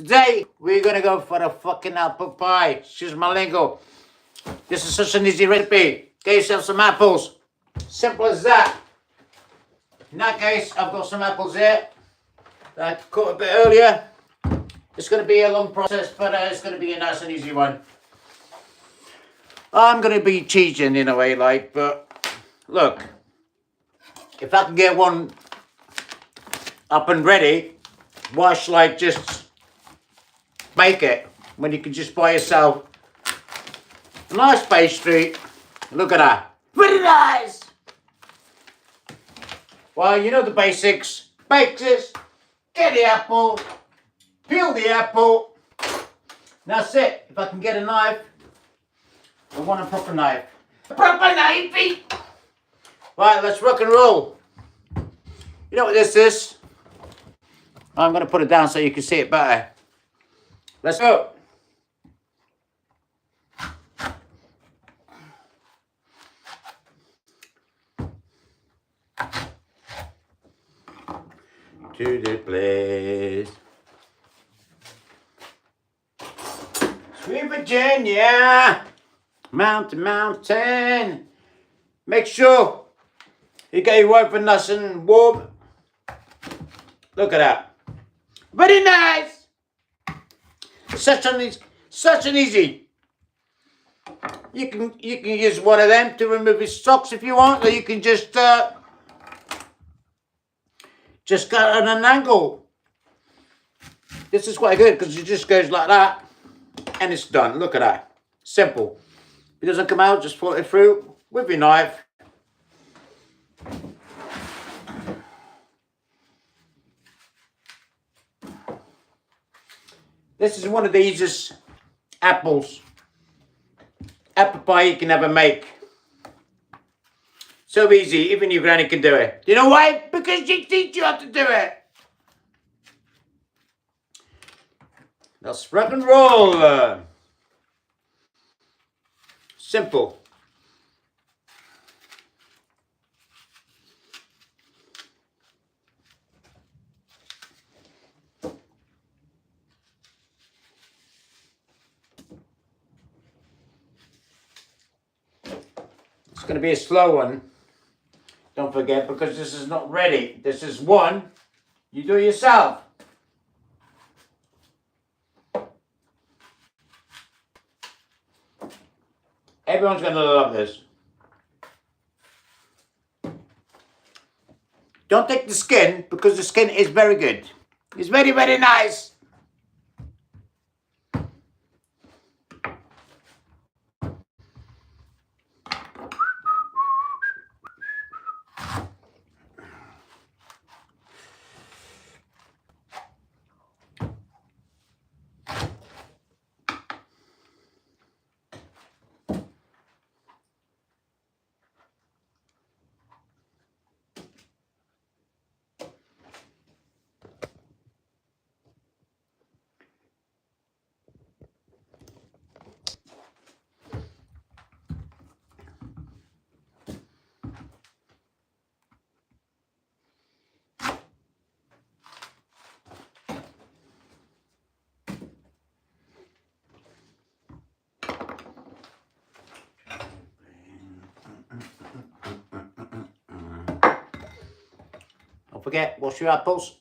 Today, we're gonna go for a fucking apple pie. Excuse my lingo. This is such an easy recipe. Get yourself some apples. Simple as that. In that case, I've got some apples here that I cut a bit earlier. It's gonna be a long process, but it's gonna be a nice and easy one. I'm gonna be cheating in a way, like, but look, if I can get one up and ready, why should I just make it when you can just buy yourself a nice pastry? Look at that, very nice. Well, you know the basics. Bake this, get the apple, peel the apple. That's it. If I can get a knife, I want a proper knife. A proper knifey. Right, let's rock and roll. You know what this is? I'm going to put it down so you can see it better. Let's go. To the place. Sweet Virginia. Mountain. Make sure you get your wife nice and warm. Look at that. Very nice. Such an easy. You can use one of them to remove his socks if you want, or you can just cut at an angle. This is quite good because it just goes like that, and it's done. Look at that. Simple. If it doesn't come out, just pull it through with your knife. This is one of the easiest apple pie you can ever make. So easy, even your granny can do it. You know why? Because she teach you how to do it. Let's rock and roll. Simple. It's going to be a slow one. Don't forget, because this is not ready. This is one you do yourself. Everyone's going to love this. Don't take the skin, because the skin is very good. It's very, very nice. Don't forget, wash your apples.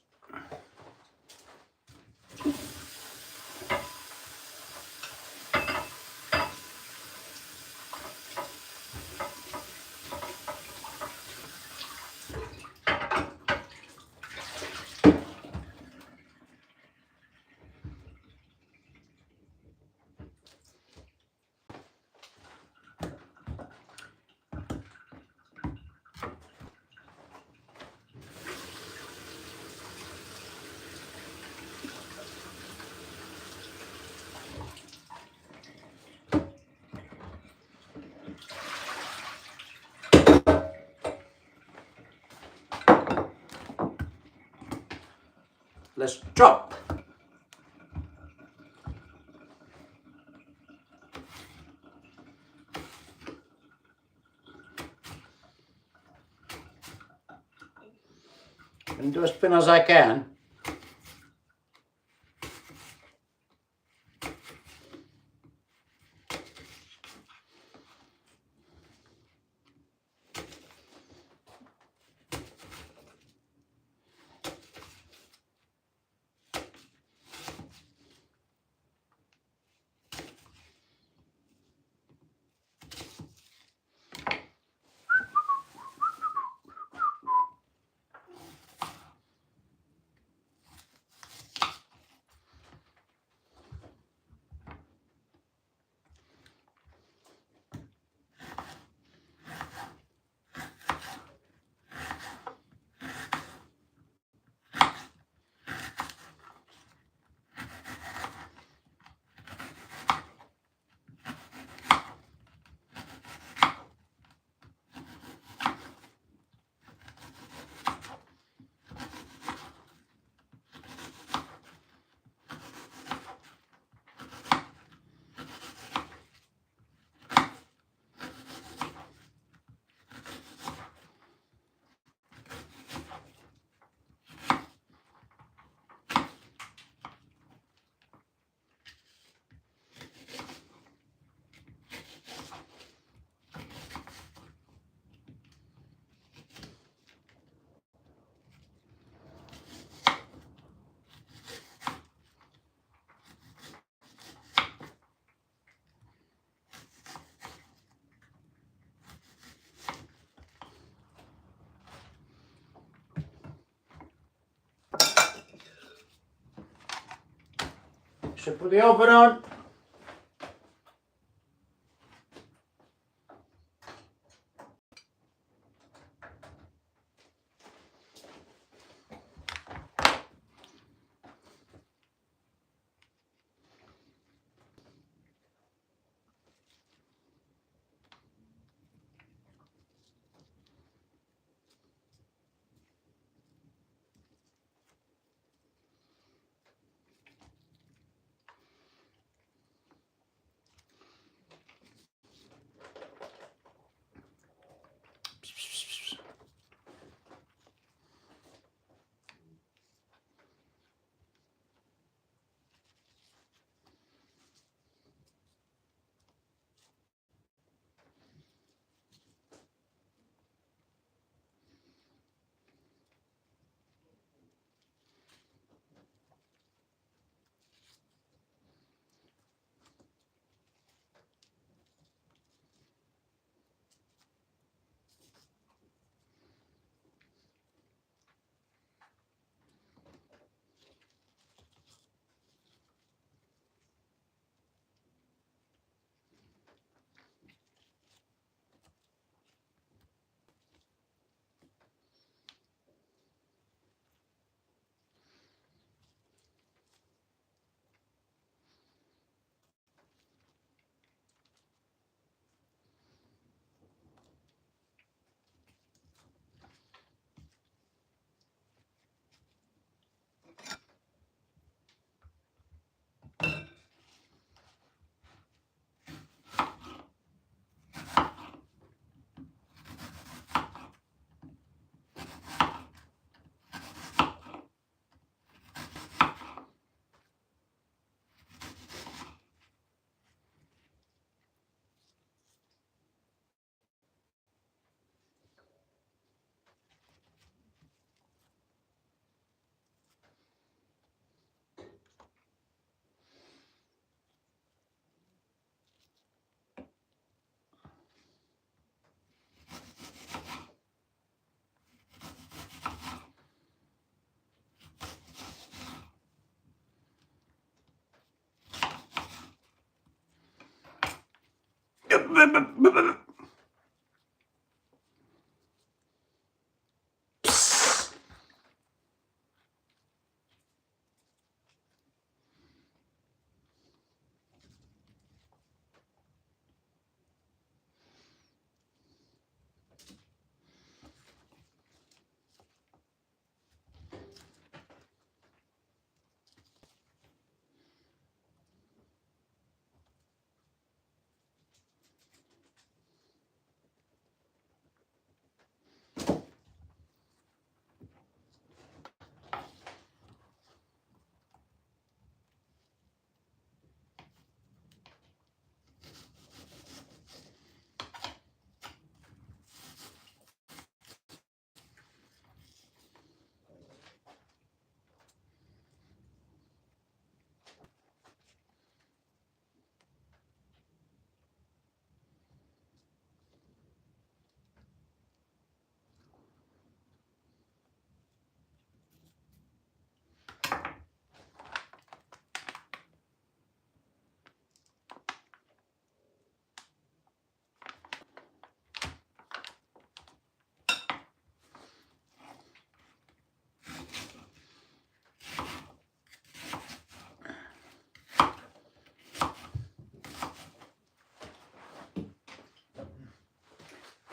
Let's drop. And do as thin as I can. So put the oven on.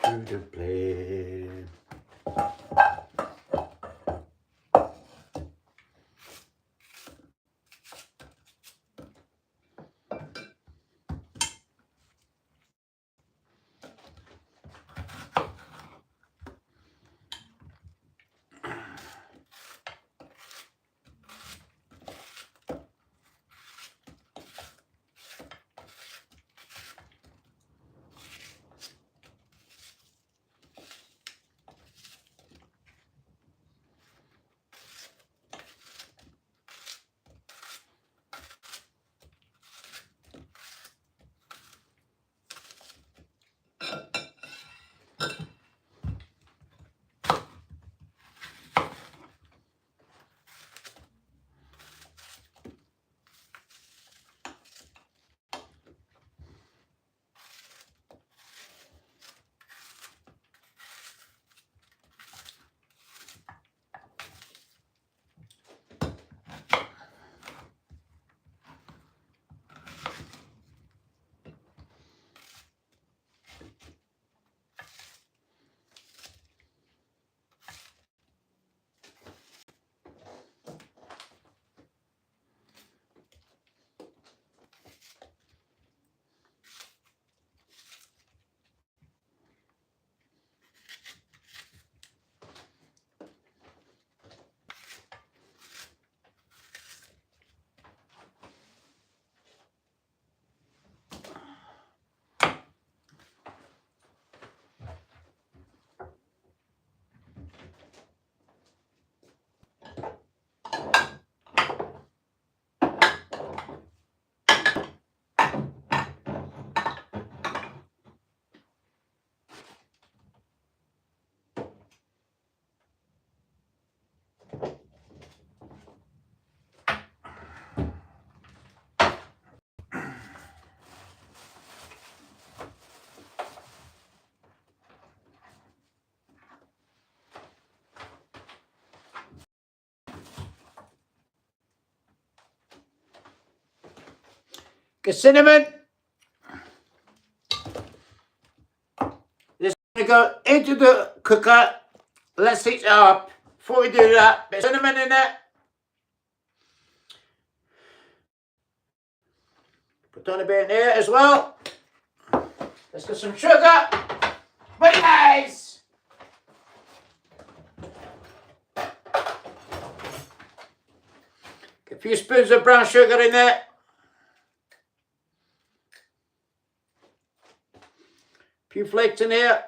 To the plane. Get cinnamon. This is going to go into the cooker. Let's heat it up. Before we do that, bit of cinnamon in it. Put on a bit in here as well. Let's get some sugar. Very nice. Get a few spoons of brown sugar in there. A few flakes in here.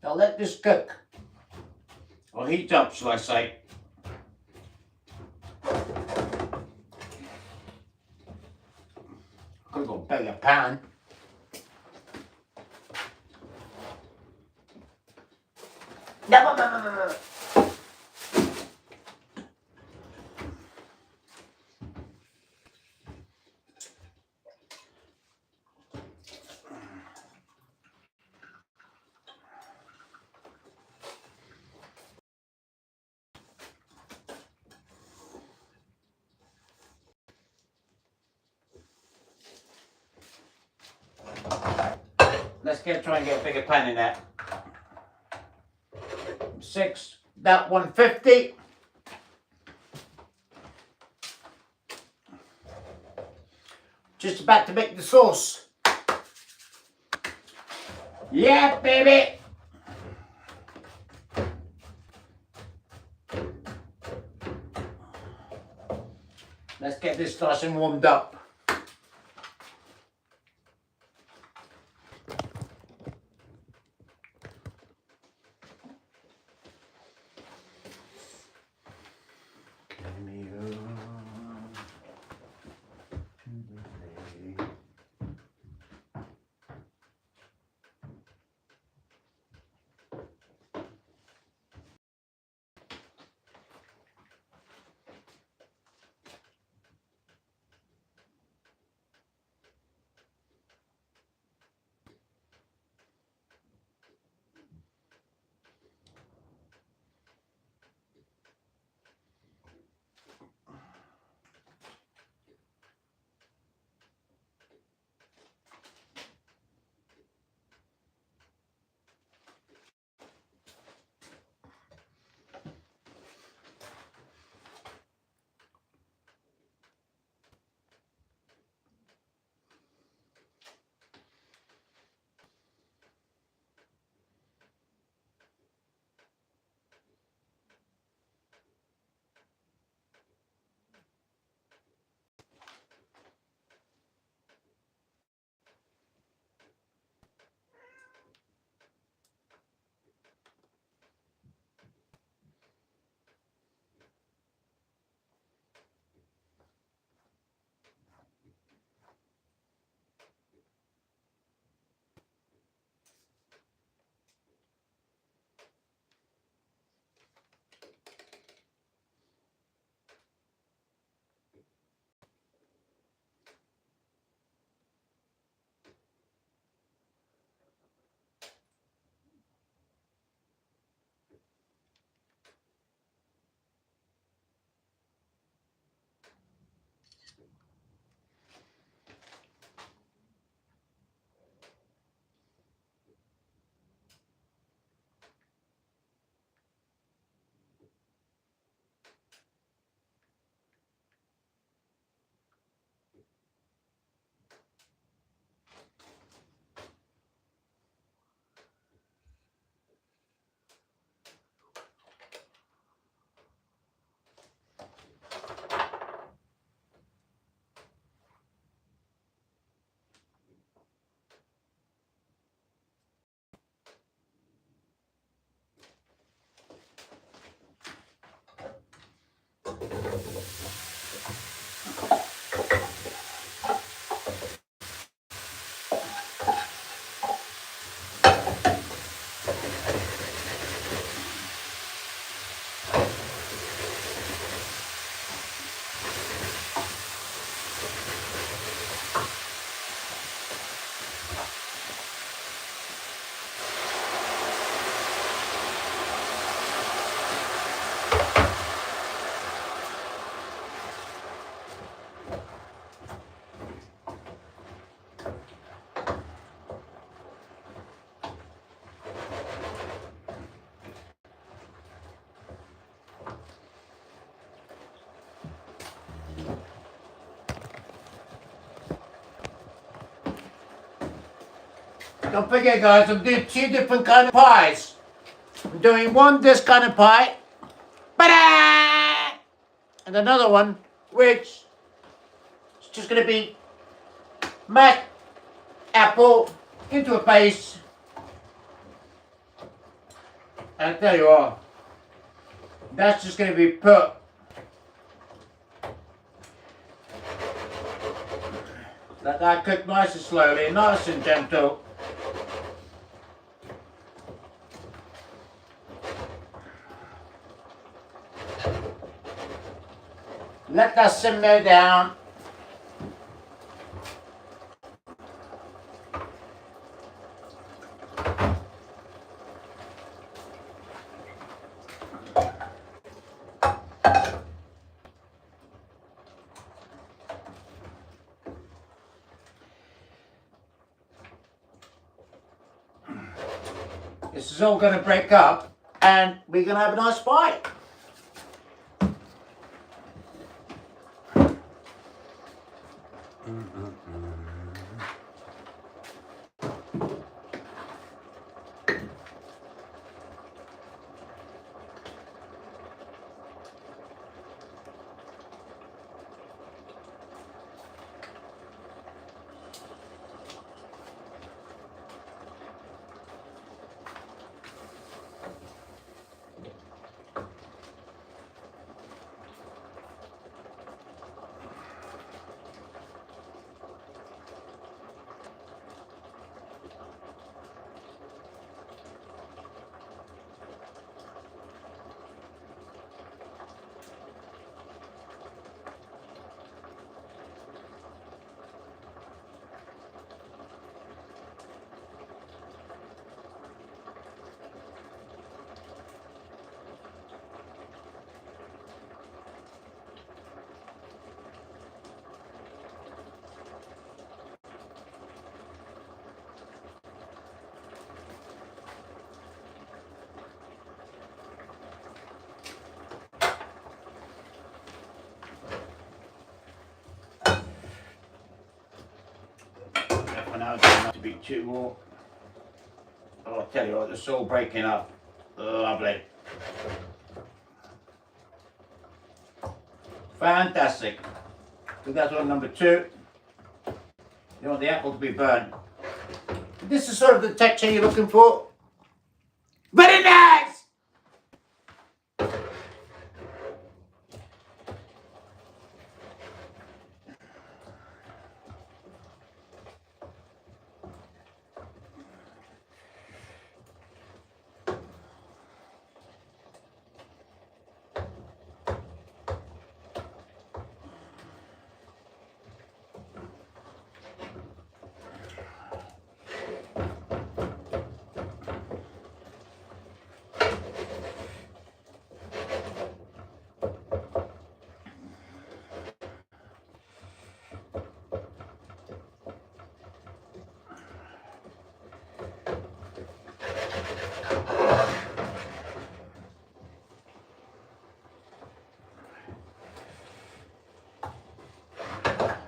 Now let this cook, or heat up, shall I say. Could go bigger pan. No. Let's try and get a bigger pan in there. 6, that 150. Just about to make the sauce. Yeah, baby. Let's get this nice and warmed up. Don't forget, guys, I'm doing 2 different kind of pies. I'm doing one this kind of pie, and another one which is just going to be mashed apple into a paste. And I tell you what, that's just going to be put let that cook nice and slowly, nice and gentle. Let that simmer down. This is all going to break up and we're going to have a nice pie. Now it's going to be 2 more. Oh, I'll tell you what, it's all breaking up. Lovely. Fantastic. So that's one number 2. You want the apple to be burnt. This is sort of the texture you're looking for. Very nice!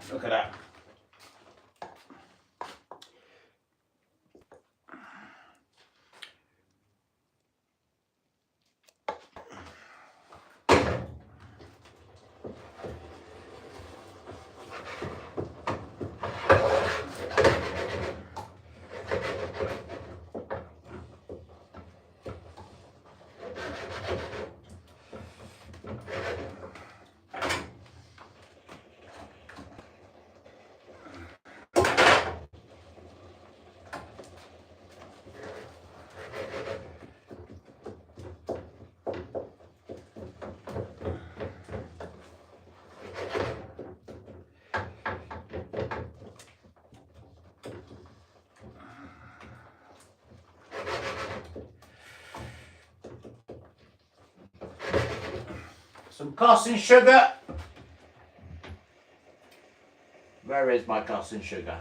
Look at that. Some caustic sugar. Where is my caustic sugar?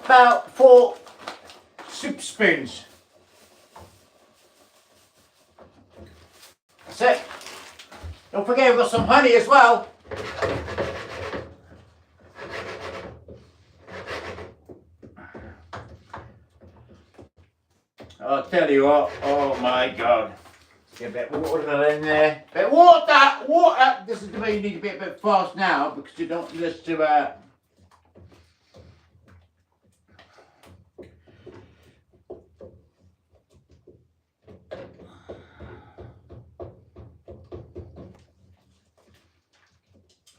About 4 spoons. That's it. Don't forget we've got some honey as well. I'll tell you what, oh my God. Get a bit of water in there. Bit of water! Water! This is the way you need to be a bit fast now because you don't want this to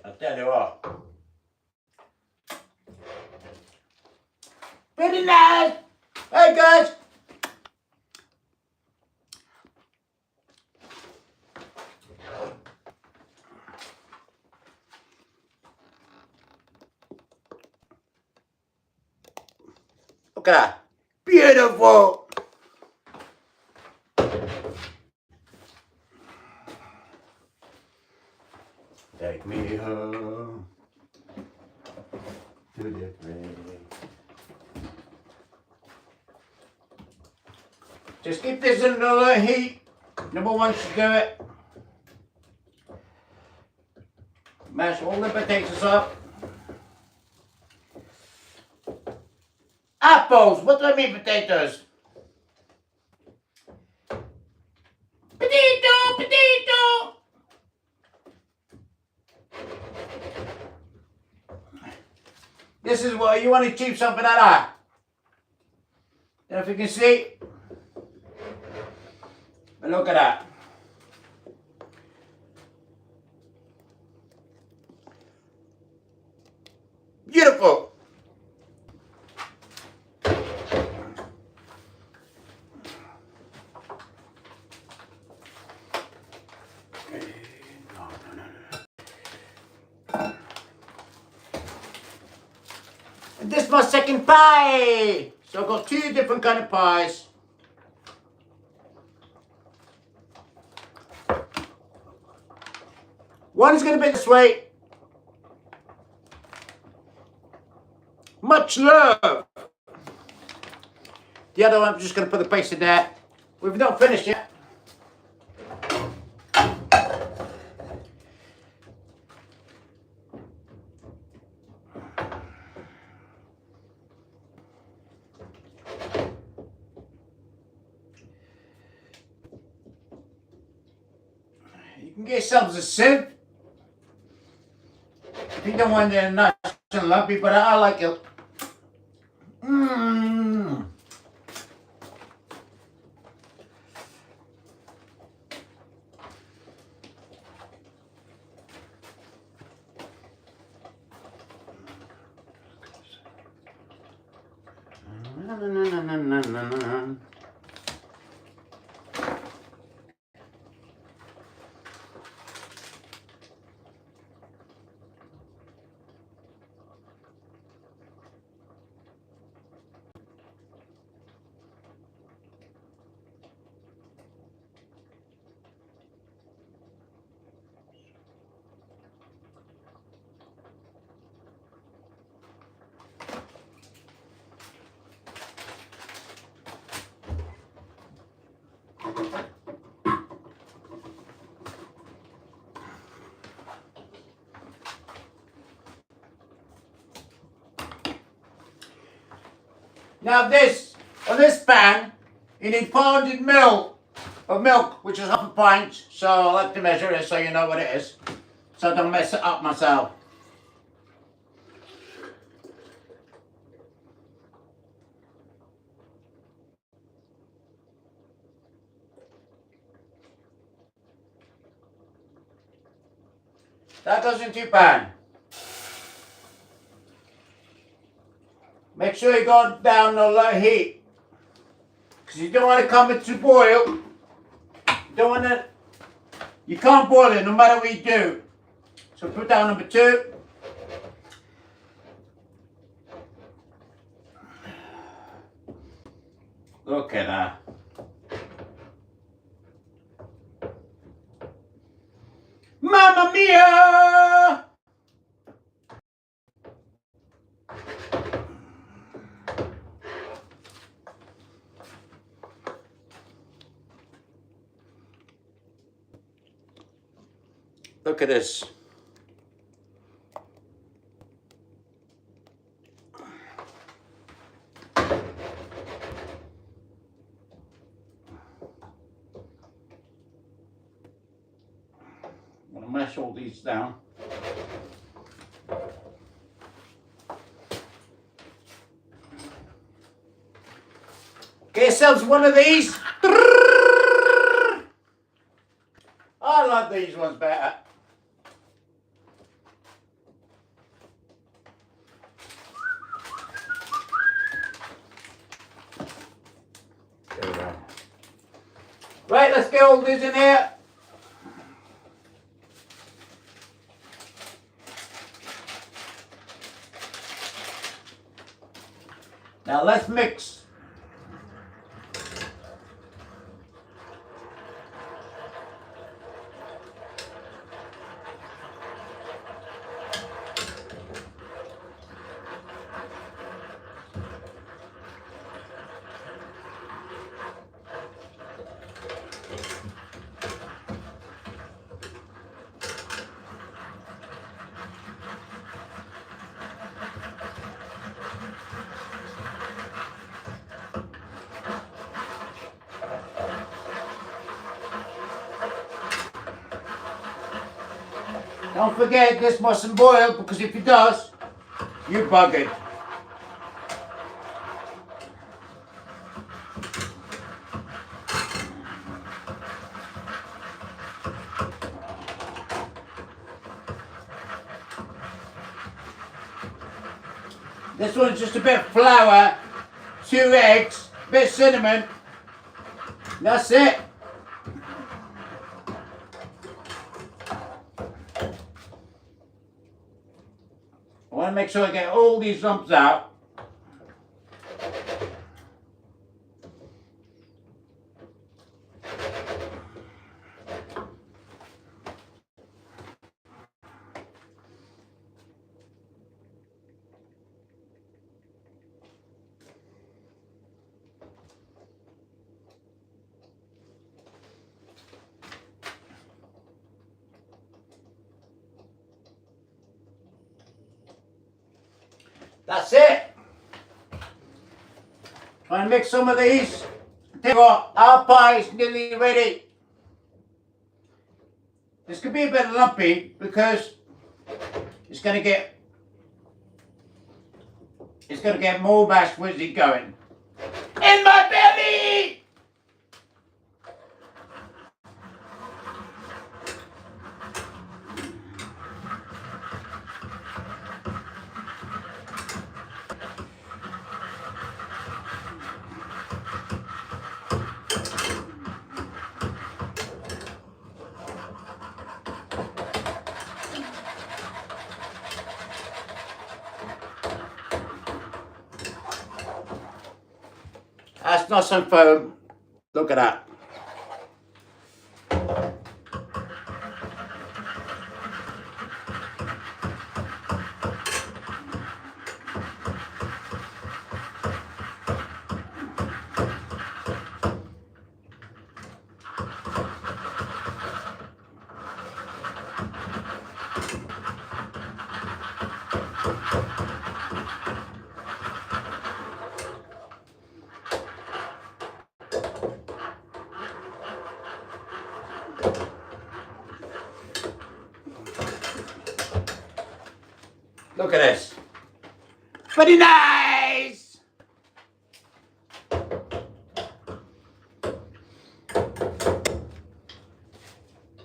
I'll tell you what. Pretty nice! Hey guys! Look at that. Beautiful! Take me home to the place. Just keep this in a low heat. Number one should do it. Mash all the potatoes up. Apples. What do I mean potatoes? Potato, potato. This is what you want to achieve, something like that. And if you can see, but look at that. Beautiful. And this is my second pie. So I've got two different kind of pies. One is going to be this way. Much love. The other one, I'm just going to put the paste in there. We've not finished yet. You can get yourselves a sieve. If you don't want it nice and lumpy, but I like it. Mmm. Now this, on this pan, you need pounded milk, which is half a pint, so I like to measure it so you know what it is, so I don't mess it up myself. That goes into your pan. Make sure you go down on low heat, because you don't want to come it to boil. You don't want to. You can't boil it no matter what you do. So put down number 2. Look at that. Mamma mia! Look at this. I'm going to mash all these down. Get yourselves one of these. I like these ones better. There we go. Right, let's get all these in here. Now let's mix. Don't forget, this mustn't boil, because if it does, you buggered. This one's just a bit of flour, 2 eggs, a bit of cinnamon. That's it. I want to make sure I get all these lumps out. That's it. Try and mix some of these. Tell you what, our pie is nearly ready. This could be a bit lumpy because it's going to get more mashed. Where's it going? In my belly! That's not some foam. Look at that. Look at this. Very nice!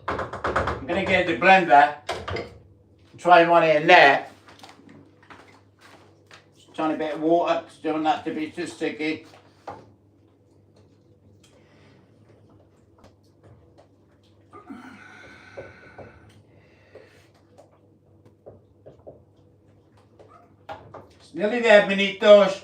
I'm going to get the blender, try one in there. Just a tiny bit of water, because I don't want that to be too sticky. It's nearly there, minitos.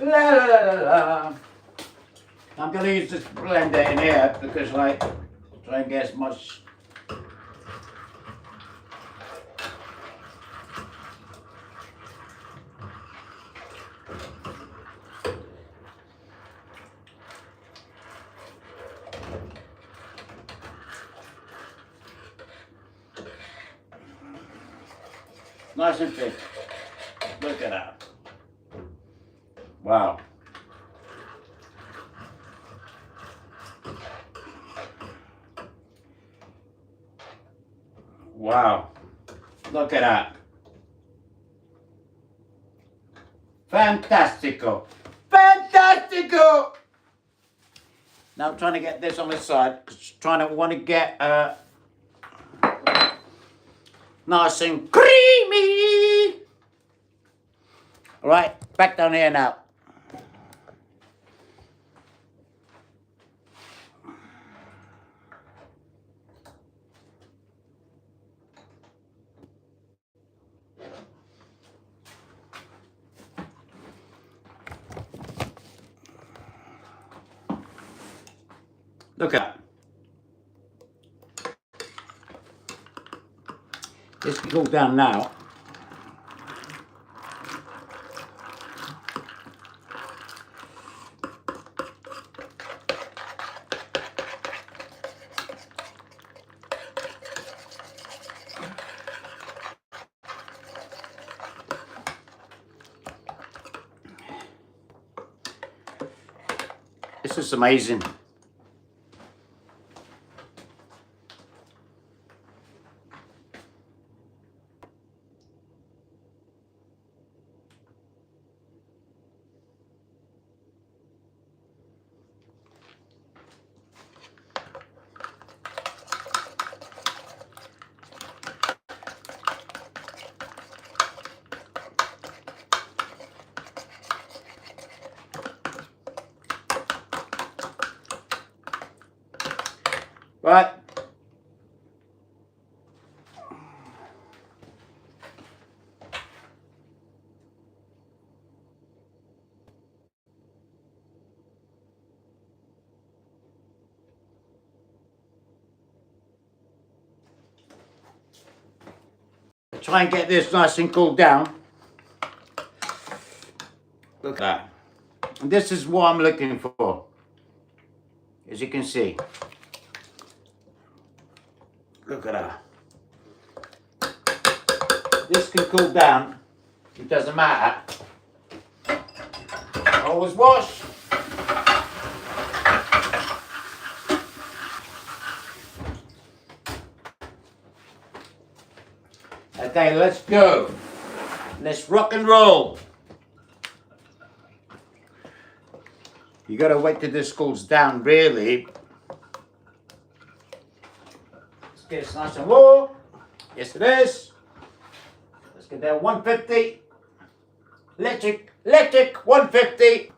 La la la la la. I'm going to use this blender in here because like try and get as much. Nice and thick. Look at that. Wow. Wow. Look at that. Fantastico. Fantastico! Now I'm trying to get this on the side. Want to get nice and creamy. All right, back down here now. Look at that. This can go down now. This is amazing. Right. Try and get this nice and cooled down. Look at that. And this is what I'm looking for, as you can see. Look at that. This can cool down. It doesn't matter. Always wash. Okay, let's go. Let's rock and roll. You gotta wait till this cools down, really. Let's get it nice and low. Yes, it is. Let's get that 150. Electric 150.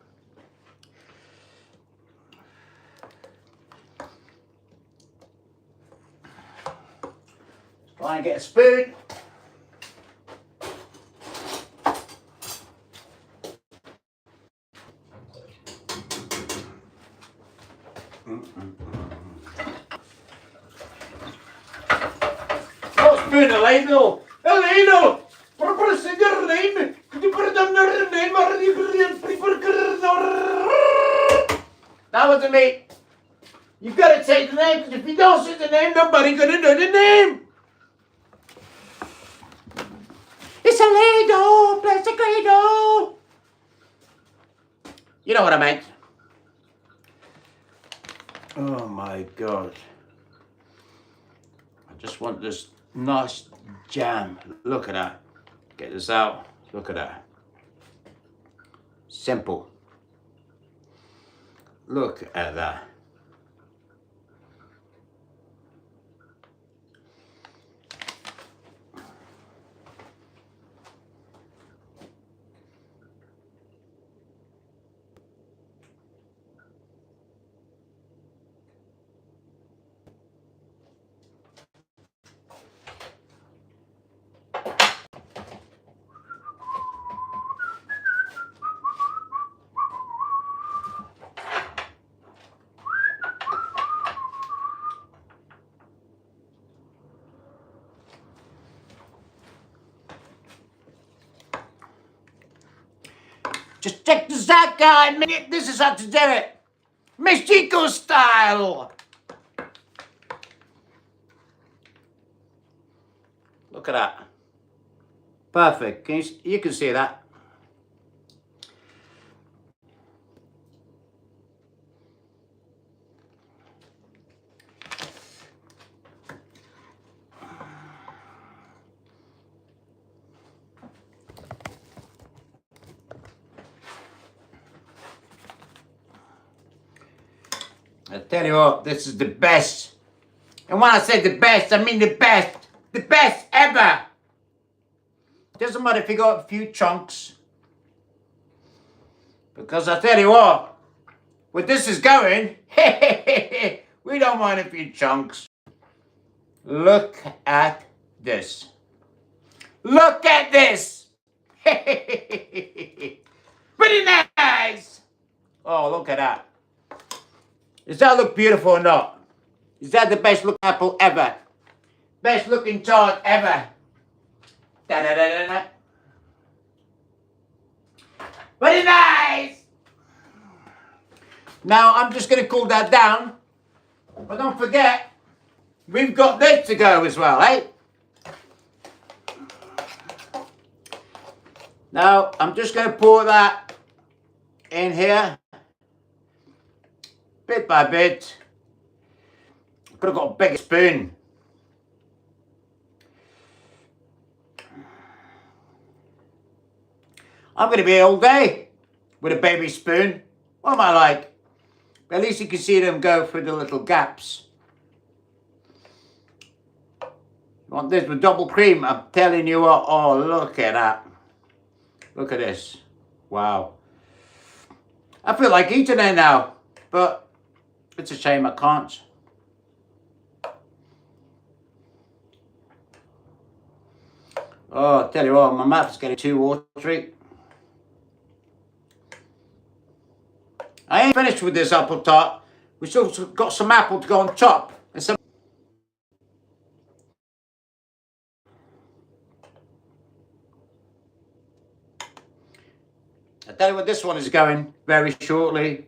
Try and get a spoon. Spoon, a ladle! A ladle! That wasn't me. You gotta say the name, because if you don't say the name, nobody's gonna know the name. It's a ladle, plastic ladle. You know what I meant. Oh my God. I just want this nice jam. Look at that. Get this out. Look at that. Simple. Look at that. Just check this out, guys. This is how to do it. Mexico style. Look at that. Perfect. You can see that. I tell you what, this is the best. And when I say the best, I mean the best. The best ever. Doesn't matter if you got a few chunks. Because I tell you what, where this is going, we don't mind a few chunks. Look at this. Look at this. Pretty nice. Oh, look at that. Does that look beautiful or not? Is that the best looking apple ever? Best looking tart ever? Da-da-da-da-da. Very nice! Now I'm just going to cool that down. But don't forget, we've got this to go as well, eh? Now I'm just going to pour that in here. Bit by bit. Could have got a bigger spoon. I'm going to be here all day with a baby spoon. What am I like? But at least you can see them go through the little gaps. You want this with double cream? I'm telling you what. Oh, look at that. Look at this. Wow. I feel like eating it now, but it's a shame I can't. Oh, I tell you what, my mouth's getting too watery. I ain't finished with this apple tart. We've still got some apple to go on top. And some I tell you what, this one is going very shortly.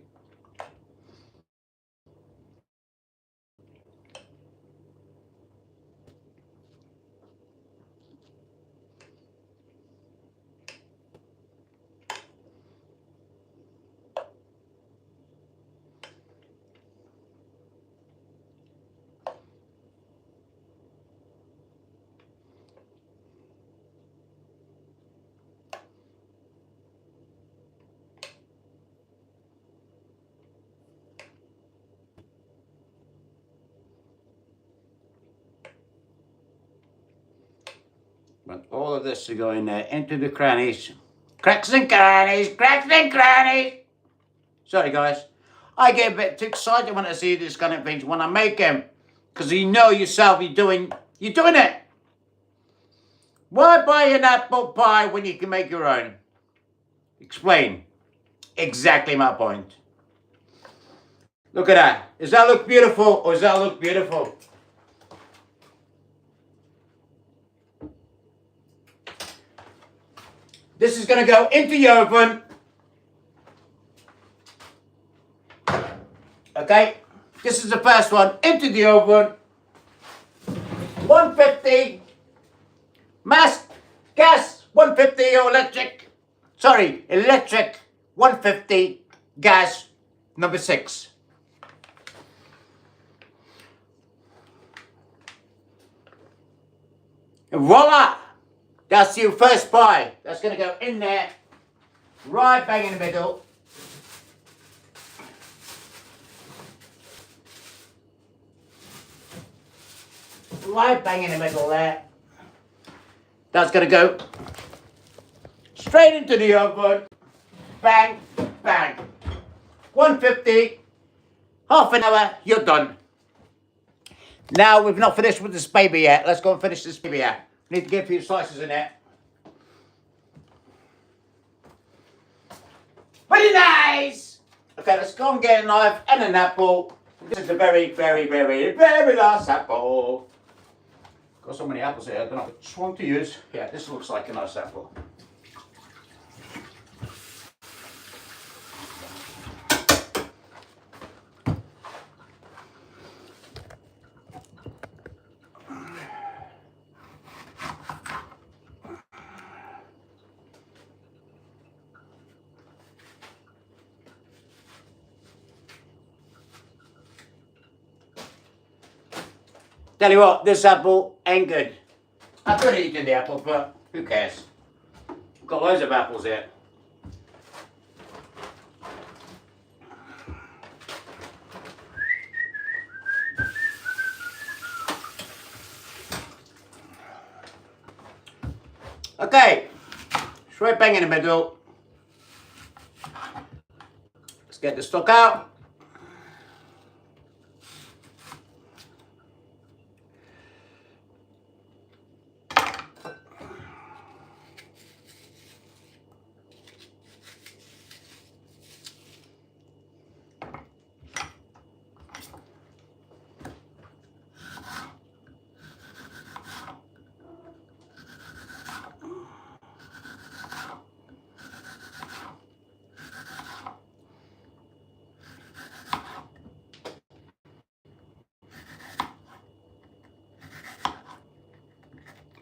But all of this is going there into the crannies. Cracks and crannies, cracks and crannies. Sorry guys, I get a bit too excited when I see these kind of things when I make them. Because you know yourself, you're doing it. Why buy an apple pie when you can make your own? Explain. Exactly my point. Look at that. Does that look beautiful or does that look beautiful? This is going to go into the oven. Okay, this is the first one into the oven. 150 mass gas 150 or electric. Sorry, electric 150 gas number 6. And voila! That's your first pie. That's going to go in there, right bang in the middle. Right bang in the middle there. That's going to go straight into the oven. Bang, bang. 150, half an hour, you're done. Now we've not finished with this baby yet. Let's go and finish this baby yet. Need to get a few slices in there. Very nice! Okay, let's go and get a knife and an apple. This is the very, very, very, very last apple. Got so many apples here, I don't know which one to use. Yeah, this looks like a nice apple. Tell you what, this apple ain't good. I could eat the apple, but who cares? Got loads of apples here. Okay, straight bang in the middle. Let's get the stock out.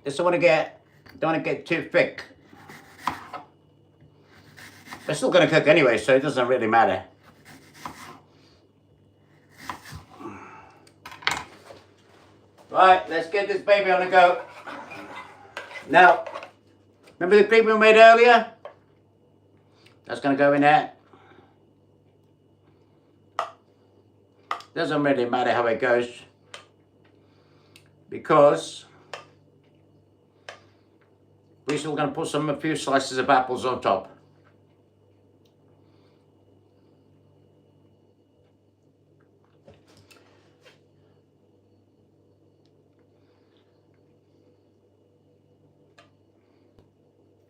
Just don't want to get too thick. They're still going to cook anyway, so it doesn't really matter. Right, let's get this baby on the go. Now, remember the cream we made earlier? That's going to go in there. Doesn't really matter how it goes, because we're still going to put a few slices of apples on top.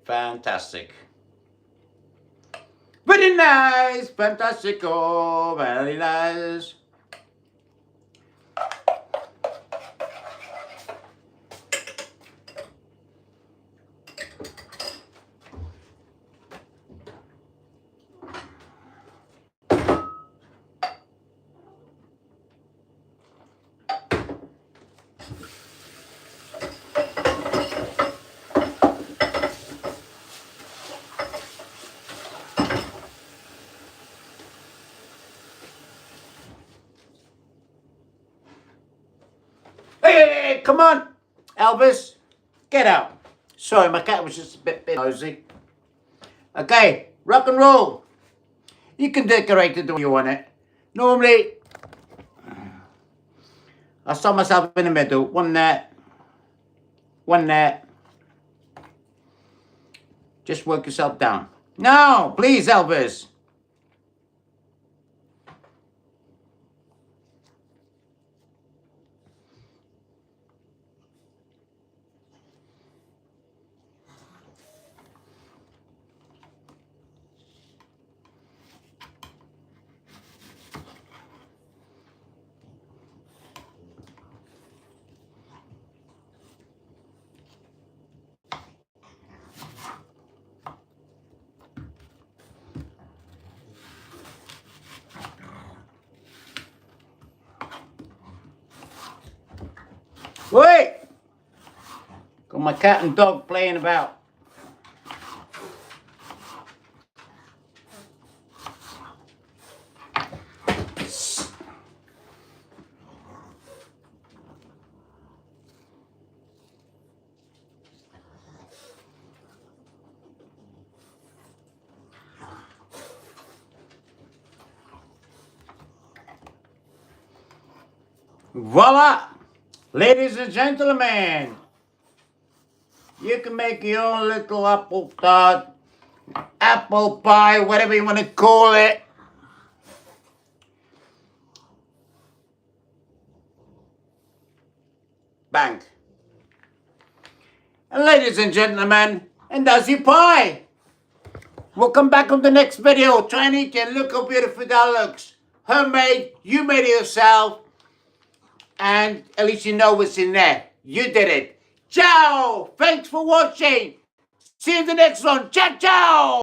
Fantastic. Very nice. Fantastico. Very nice. Hey, come on, Elvis, get out. Sorry, my cat was just a bit nosy. Okay, rock and roll. You can decorate it the way you want it. Normally, I start myself in the middle. One there. One there. Just work yourself down. No, please, Elvis. Wait! Got my cat and dog playing about. Voila! Ladies and gentlemen, you can make your own little apple tart, apple pie, whatever you want to call it. Bang. And ladies and gentlemen, and that's your pie. We'll come back on the next video. Try and eat it. Look how beautiful that looks. Homemade, you made it yourself. And at least you know what's in there. You did it. Ciao! Thanks for watching. See you in the next one. Ciao, ciao!